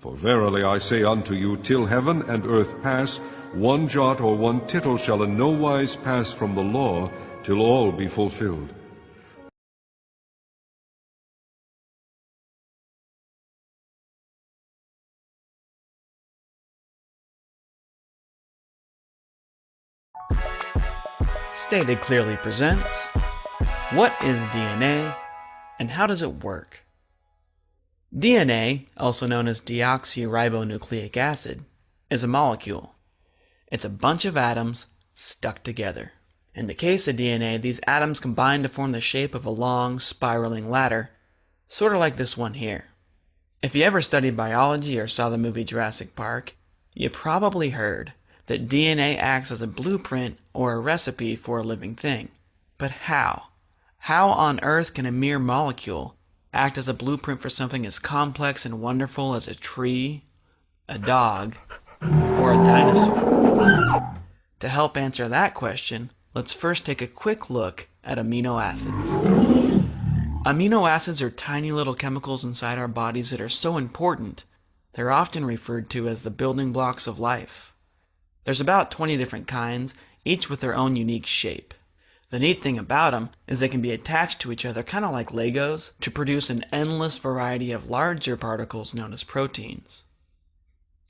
For verily I say unto you, till heaven and earth pass, one jot or one tittle shall in no wise pass from the law, till all be fulfilled. Stated Clearly presents, what is DNA and how does it work? DNA, also known as deoxyribonucleic acid, is a molecule. It's a bunch of atoms stuck together. In the case of DNA, these atoms combine to form the shape of a long, spiraling ladder, sort of like this one here. If you ever studied biology or saw the movie Jurassic Park, you probably heard that DNA acts as a blueprint or a recipe for a living thing. But how? How on earth can a mere molecule act as a blueprint for something as complex and wonderful as a tree, a dog, or a dinosaur? To help answer that question, let's first take a quick look at amino acids. Amino acids are tiny little chemicals inside our bodies that are so important, they're often referred to as the building blocks of life. There's about 20 different kinds, each with their own unique shape. The neat thing about them is they can be attached to each other kind of like Legos to produce an endless variety of larger particles known as proteins.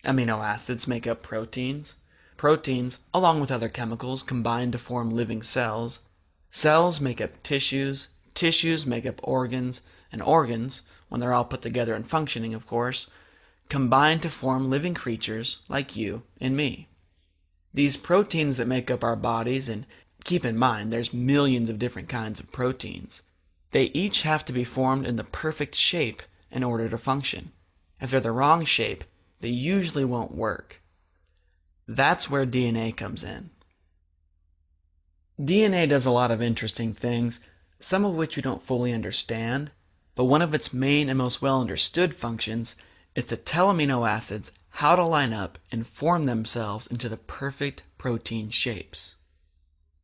Amino acids make up proteins. Proteins, along with other chemicals, combine to form living cells. Cells make up tissues. Tissues make up organs. And organs, when they're all put together and functioning, of course, combine to form living creatures like you and me. These proteins that make up our bodies, and keep in mind there's millions of different kinds of proteins, they each have to be formed in the perfect shape in order to function. If they're the wrong shape, they usually won't work. That's where DNA comes in. DNA does a lot of interesting things, some of which we don't fully understand, but one of its main and most well understood functions is to tell amino acids how to line up and form themselves into the perfect protein shapes.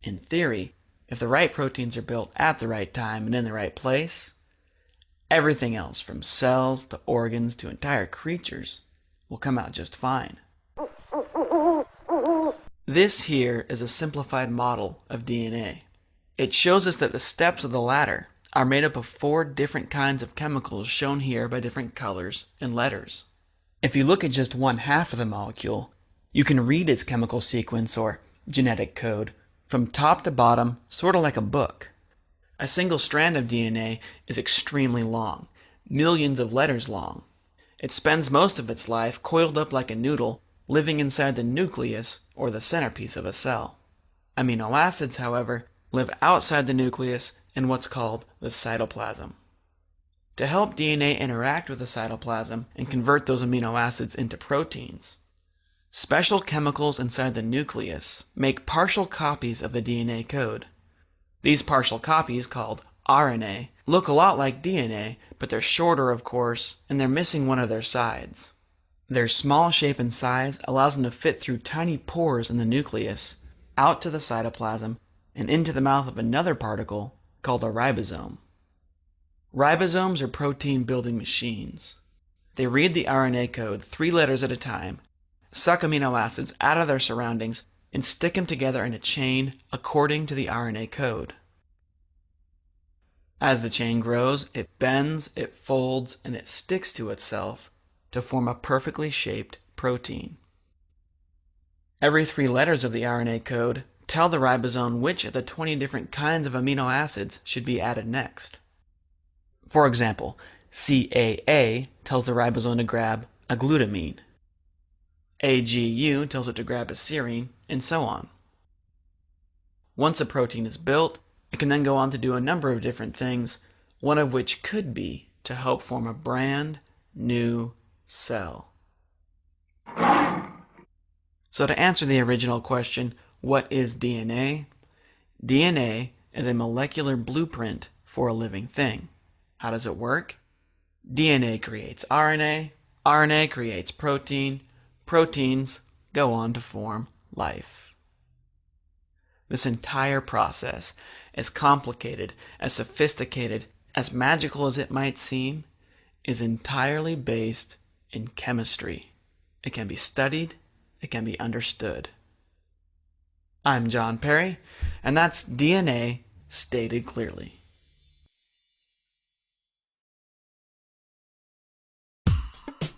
In theory, if the right proteins are built at the right time and in the right place, everything else from cells to organs to entire creatures will come out just fine. This here is a simplified model of DNA. It shows us that the steps of the ladder are made up of 4 different kinds of chemicals shown here by different colors and letters. If you look at just one half of the molecule, you can read its chemical sequence or genetic code from top to bottom, sort of like a book. A single strand of DNA is extremely long, millions of letters long. It spends most of its life coiled up like a noodle, living inside the nucleus or the centerpiece of a cell. Amino acids, however, live outside the nucleus in what's called the cytoplasm. To help DNA interact with the cytoplasm and convert those amino acids into proteins, special chemicals inside the nucleus make partial copies of the DNA code. These partial copies, called RNA, look a lot like DNA, but they're shorter, of course, and they're missing one of their sides. Their small shape and size allows them to fit through tiny pores in the nucleus, out to the cytoplasm, and into the mouth of another particle called a ribosome. Ribosomes are protein-building machines. They read the RNA code 3 letters at a time, suck amino acids out of their surroundings, and stick them together in a chain according to the RNA code. As the chain grows, it bends, it folds, and it sticks to itself to form a perfectly shaped protein. Every 3 letters of the RNA code tell the ribosome which of the 20 different kinds of amino acids should be added next. For example, CAA tells the ribosome to grab a glutamine. AGU tells it to grab a serine, and so on. Once a protein is built, it can then go on to do a number of different things, one of which could be to help form a brand new cell. So to answer the original question, what is DNA? DNA is a molecular blueprint for a living thing. How does it work? DNA creates RNA, RNA creates protein, proteins go on to form life. This entire process, as complicated, as sophisticated, as magical as it might seem, is entirely based in chemistry. It can be studied, it can be understood. I'm John Perry, and that's DNA stated clearly.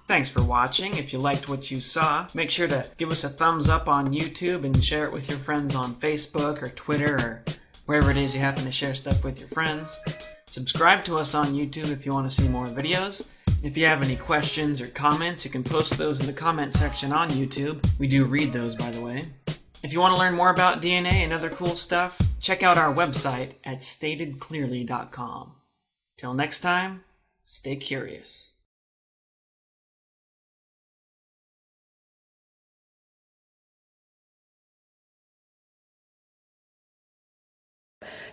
Thanks for watching. If you liked what you saw, make sure to give us a thumbs up on YouTube and share it with your friends on Facebook or Twitter or wherever it is you happen to share stuff with your friends. Subscribe to us on YouTube if you want to see more videos. If you have any questions or comments, you can post those in the comment section on YouTube. We do read those, by the way. If you want to learn more about DNA and other cool stuff, check out our website at statedclearly.com. Till next time, stay curious.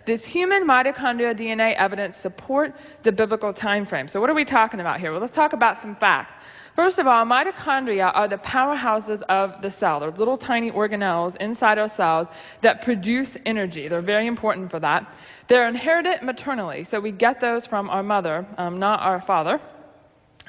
Does human mitochondrial DNA evidence support the biblical time frame? So what are we talking about here? Well, let's talk about some facts. First of all, mitochondria are the powerhouses of the cell. They're little tiny organelles inside our cells that produce energy. They're very important for that. They're inherited maternally, so we get those from our mother, not our father.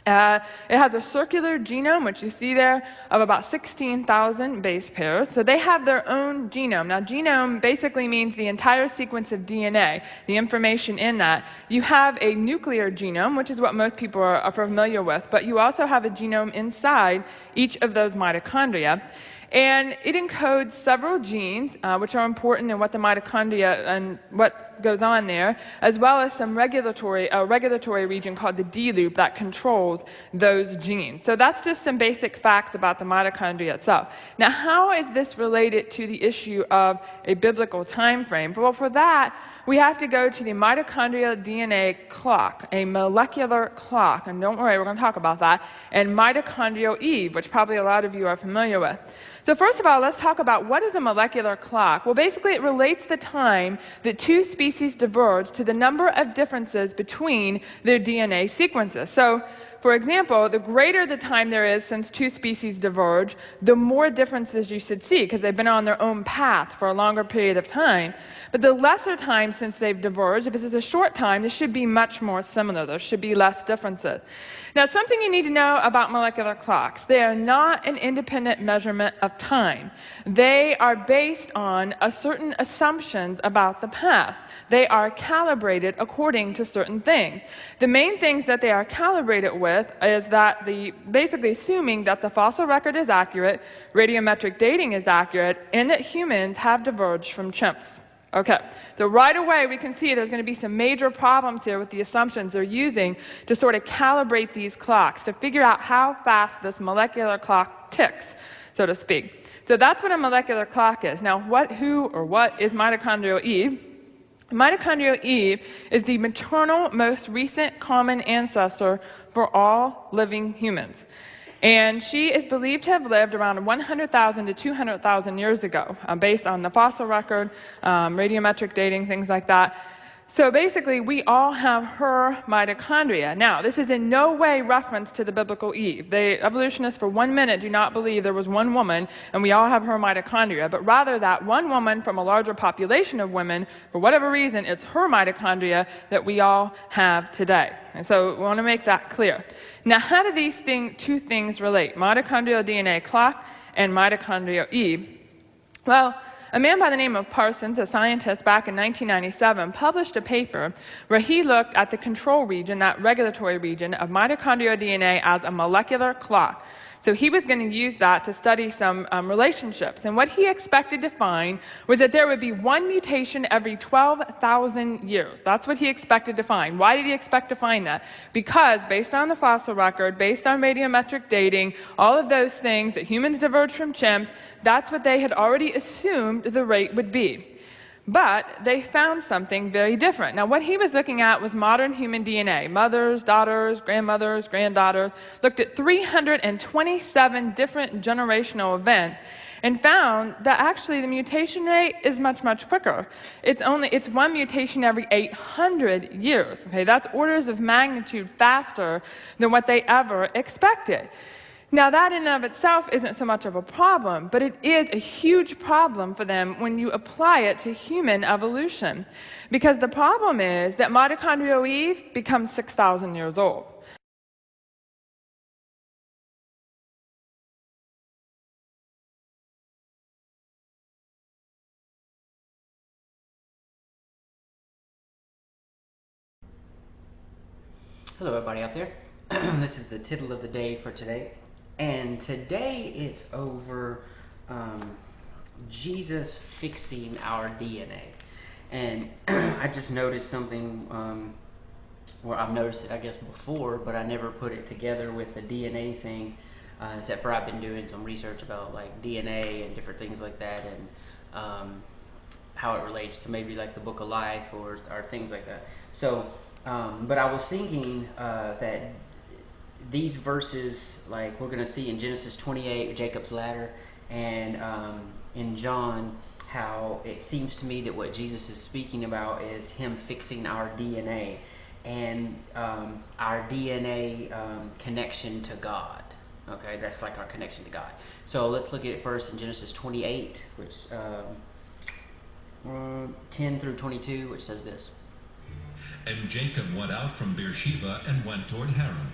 It has a circular genome, which you see there, of about 16,000 base pairs. So they have their own genome. Now, genome basically means the entire sequence of DNA, the information in that. You have a nuclear genome, which is what most people are familiar with, but you also have a genome inside each of those mitochondria. And it encodes several genes, which are important in what the mitochondria and what goes on there, as well as some regulatory region called the D loop that controls those genes. So that's just some basic facts about the mitochondria itself. Now, how is this related to the issue of a biblical time frame? Well, for that, we have to go to the mitochondrial DNA clock, a molecular clock. And don't worry, we're going to talk about that. And mitochondrial Eve, which probably a lot of you are familiar with. So first of all, let's talk about what is a molecular clock. Well, basically, it relates the time that two species diverge to the number of differences between their DNA sequences. So, for example, the greater the time there is since two species diverge, the more differences you should see, because they've been on their own path for a longer period of time. But the lesser time since they've diverged, if this is a short time, this should be much more similar. There should be less differences. Now, something you need to know about molecular clocks. They are not an independent measurement of time. They are based on certain assumptions about the past. They are calibrated according to certain things. The main things that they are calibrated with is that basically assuming that the fossil record is accurate, radiometric dating is accurate, and that humans have diverged from chimps. Okay, so right away we can see there's going to be some major problems here with the assumptions they're using to sort of calibrate these clocks, to figure out how fast this molecular clock ticks, so to speak. So that's what a molecular clock is. Now, what is mitochondrial Eve? Mitochondrial Eve is the maternal, most recent common ancestor for all living humans. And she is believed to have lived around 100,000 to 200,000 years ago, based on the fossil record, radiometric dating, things like that. So basically, we all have her mitochondria. Now, this is in no way reference to the biblical Eve. The evolutionists for 1 minute do not believe there was one woman and we all have her mitochondria, but rather that one woman from a larger population of women, for whatever reason, it's her mitochondria that we all have today. And so we want to make that clear. Now, how do these two things relate? Mitochondrial DNA clock and mitochondrial Eve. Well, a man by the name of Parsons, a scientist back in 1997, published a paper where he looked at the control region, that regulatory region, of mitochondrial DNA as a molecular clock. So he was going to use that to study some relationships. And what he expected to find was that there would be one mutation every 12,000 years. That's what he expected to find. Why did he expect to find that? Because based on the fossil record, based on radiometric dating, all of those things that humans diverge from chimps, that's what they had already assumed the rate would be. But they found something very different. Now, what he was looking at was modern human DNA. Mothers, daughters, grandmothers, granddaughters, looked at 327 different generational events and found that actually the mutation rate is much, much quicker. It's one mutation every 800 years. Okay, that's orders of magnitude faster than what they ever expected. Now, that in and of itself isn't so much of a problem, but it is a huge problem for them when you apply it to human evolution. Because the problem is that mitochondrial Eve becomes 6,000 years old. Hello, everybody out there. This is the tittle of the day for today. And today it's over Jesus fixing our DNA. And I just noticed something, where I've noticed it, I guess, before, but I never put it together with the DNA thing, except for I've been doing some research about like DNA and different things like that, and how it relates to maybe like the Book of Life or things like that. So, but I was thinking that these verses, like we're going to see in Genesis 28, Jacob's ladder, and in John, how it seems to me that what Jesus is speaking about is him fixing our DNA and our DNA connection to God. Okay, that's like our connection to God. So let's look at it first in Genesis 28, which 10 through 22, which says this. And Jacob went out from Beersheba and went toward Haran.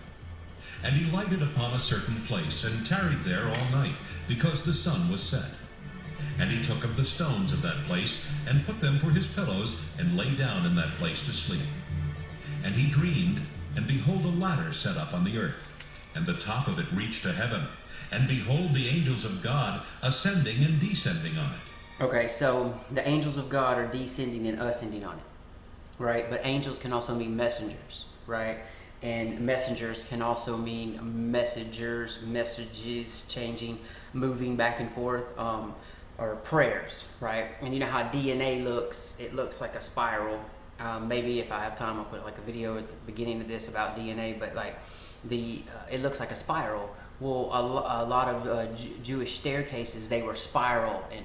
And he lighted upon a certain place, and tarried there all night, because the sun was set. And he took of the stones of that place, and put them for his pillows, and lay down in that place to sleep. And he dreamed, and behold, a ladder set up on the earth, and the top of it reached to heaven. And behold, the angels of God ascending and descending on it. Okay, so the angels of God are descending and ascending on it, right? But angels can also mean messengers, right? And messengers can also mean messengers, messages, changing, moving back and forth, or prayers, right? And you know how DNA looks? It looks like a spiral. Maybe if I have time, I'll put like a video at the beginning of this about DNA, but like it looks like a spiral. Well, a lot of Jewish staircases, they were spiral in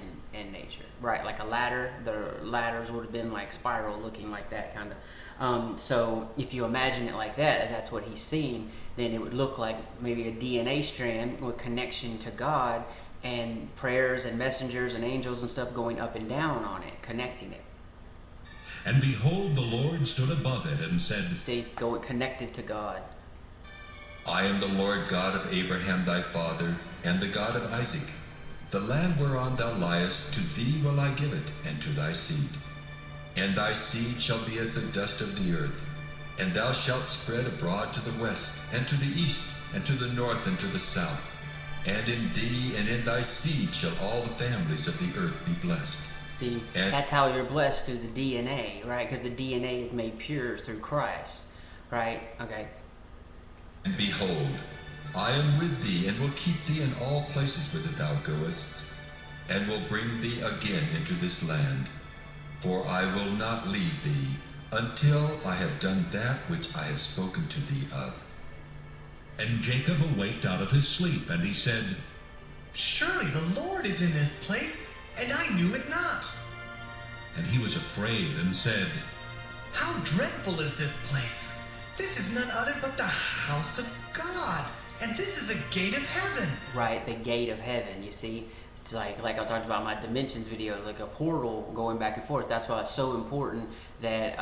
nature, right? Like a ladder, the ladders would have been like spiral looking like that kind of. So if you imagine it like that, that's what he's seeing, then it would look like maybe a DNA strand with connection to God and prayers and messengers and angels and stuff going up and down on it, connecting it. And behold, the Lord stood above it and said, See, going connected to God. I am the Lord God of Abraham thy father, and the God of Isaac. The land whereon thou liest, to thee will I give it, and to thy seed. And thy seed shall be as the dust of the earth, and thou shalt spread abroad to the west, and to the east, and to the north, and to the south. And in thee and in thy seed shall all the families of the earth be blessed. See, that's how you're blessed, through the DNA, right? Because the DNA is made pure through Christ, right? Okay. And behold, I am with thee, and will keep thee in all places whither thou goest, and will bring thee again into this land. For I will not leave thee, until I have done that which I have spoken to thee of. And Jacob awaked out of his sleep, and he said, Surely the Lord is in this place, and I knew it not. And he was afraid, and said, How dreadful is this place! This is none other but the house of God, and this is the gate of heaven. Right, the gate of heaven, you see? It's like I talked about in my dimensions videos, like a portal going back and forth. That's why it's so important that,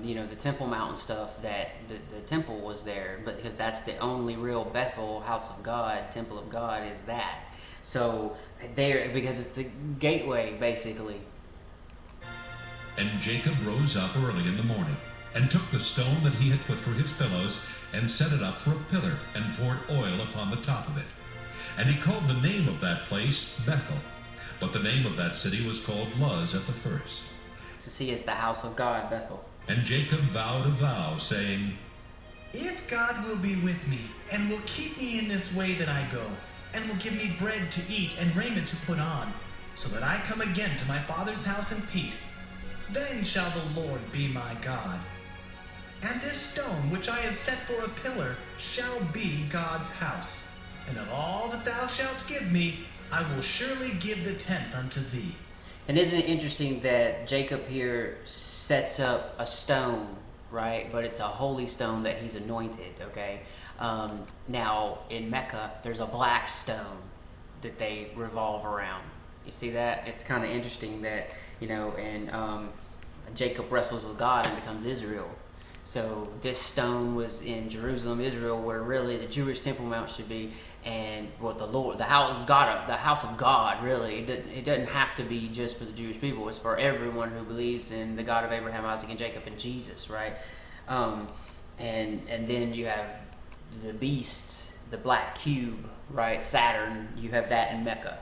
the Temple Mount and stuff, that the temple was there, but because that's the only real Bethel, house of God, temple of God, is that. So, there, because it's the gateway, basically. And Jacob rose up early in the morning, and took the stone that he had put for his pillows, and set it up for a pillar, and poured oil upon the top of it. And he called the name of that place Bethel. But the name of that city was called Luz at the first. So see, it's the house of God, Bethel. And Jacob vowed a vow, saying, If God will be with me, and will keep me in this way that I go, and will give me bread to eat and raiment to put on, so that I come again to my father's house in peace, then shall the Lord be my God. And this stone which I have set for a pillar shall be God's house. And of all that thou shalt give me, I will surely give the tenth unto thee. And isn't it interesting that Jacob here sets up a stone, right? But it's a holy stone that he's anointed, okay? Now, in Mecca, there's a black stone that they revolve around. You see that? It's kind of interesting that, and Jacob wrestles with God and becomes Israel. So this stone was in Jerusalem, Israel, where really the Jewish Temple Mount should be, and what the Lord, the house of God, really. It doesn't have to be just for the Jewish people. It's for everyone who believes in the God of Abraham, Isaac, and Jacob, and Jesus, right? and then you have the beast, the black cube, right? Saturn, you have that in Mecca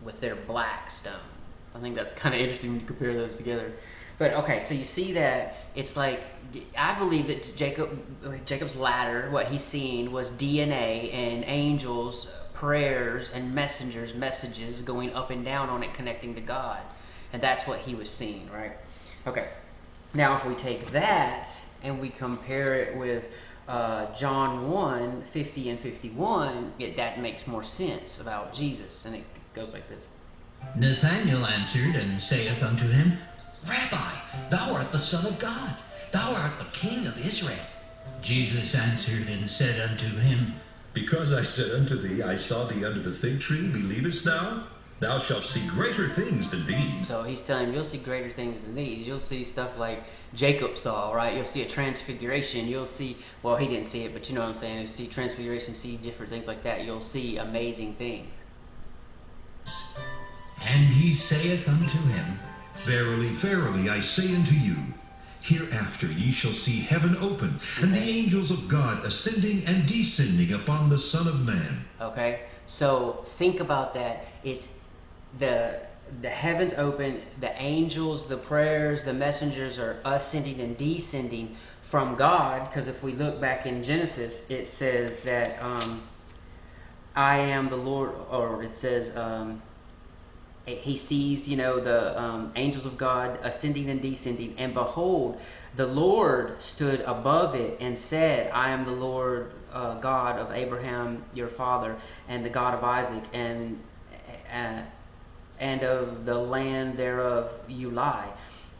with their black stone. I think that's kind of interesting when you compare those together. But okay, so you see that it's like, I believe that Jacob's ladder, what he's seen was DNA and angels, prayers and messages going up and down on it, connecting to God. And that's what he was seeing, right? Okay. Now if we take that and we compare it with John 1, 50 and 51, that makes more sense about Jesus. And it goes like this. Nathanael answered and saith unto him, Rabbi, thou art the Son of God, thou art the King of Israel. Jesus answered and said unto him, Because I said unto thee, I saw thee under the fig tree, believest thou? Thou shalt see greater things than these. So he's telling him, you'll see greater things than these. You'll see stuff like Jacob saw, right? You'll see a transfiguration. You'll see, well, he didn't see it, but you know what I'm saying. You'll see transfiguration, see different things like that. You'll see amazing things. And he saith unto him, Verily, verily, I say unto you, hereafter ye shall see heaven open, and the angels of God ascending and descending upon the Son of Man. Okay, so think about that. It's the heavens open, the angels, the prayers, the messengers are ascending and descending from God. Because if we look back in Genesis, it says that I am the Lord, or it says he sees, the angels of God ascending and descending, and behold, the Lord stood above it and said, I am the Lord God of Abraham your father, and the God of Isaac, and of the land thereof you lie.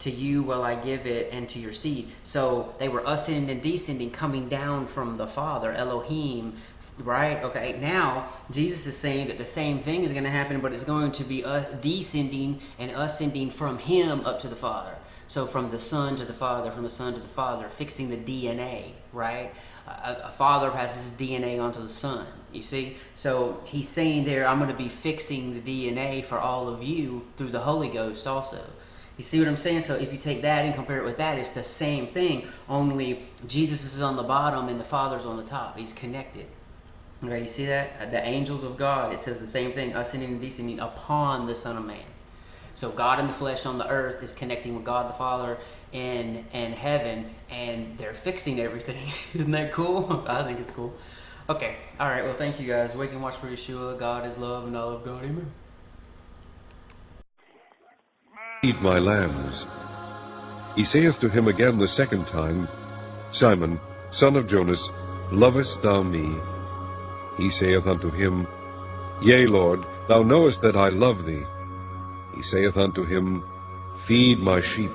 To you will I give it, and to your seed. So they were ascending and descending, coming down from the Father, Elohim, right? Okay, now Jesus is saying that the same thing is going to happen, but it's going to be descending and ascending from him up to the Father. So from the Son to the Father, from the Son to the Father, fixing the DNA, right? A father passes his DNA onto the Son, you see? So he's saying there, I'm going to be fixing the DNA for all of you through the Holy Ghost also. You see what I'm saying? So if you take that and compare it with that, it's the same thing, only Jesus is on the bottom and the Father's on the top. He's connected. Okay, you see that? The angels of God, it says the same thing, ascending and descending upon the Son of Man. So God in the flesh on the earth is connecting with God the Father in heaven, and they're fixing everything. Isn't that cool? I think it's cool. Okay, all right, well, thank you guys. Wake and watch for Yeshua. God is love, and I love God. Amen. Feed my lambs. He saith to him again the second time, Simon, son of Jonas, lovest thou me? He saith unto him, Yea, Lord, thou knowest that I love thee. He saith unto him, Feed my sheep.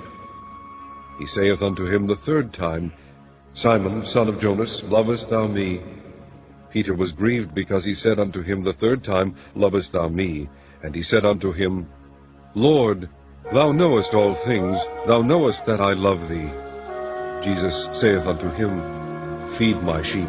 He saith unto him the third time, Simon, son of Jonas, lovest thou me? Peter was grieved because he said unto him the third time, Lovest thou me? And he said unto him, Lord, thou knowest all things, thou knowest that I love thee. Jesus saith unto him, Feed my sheep.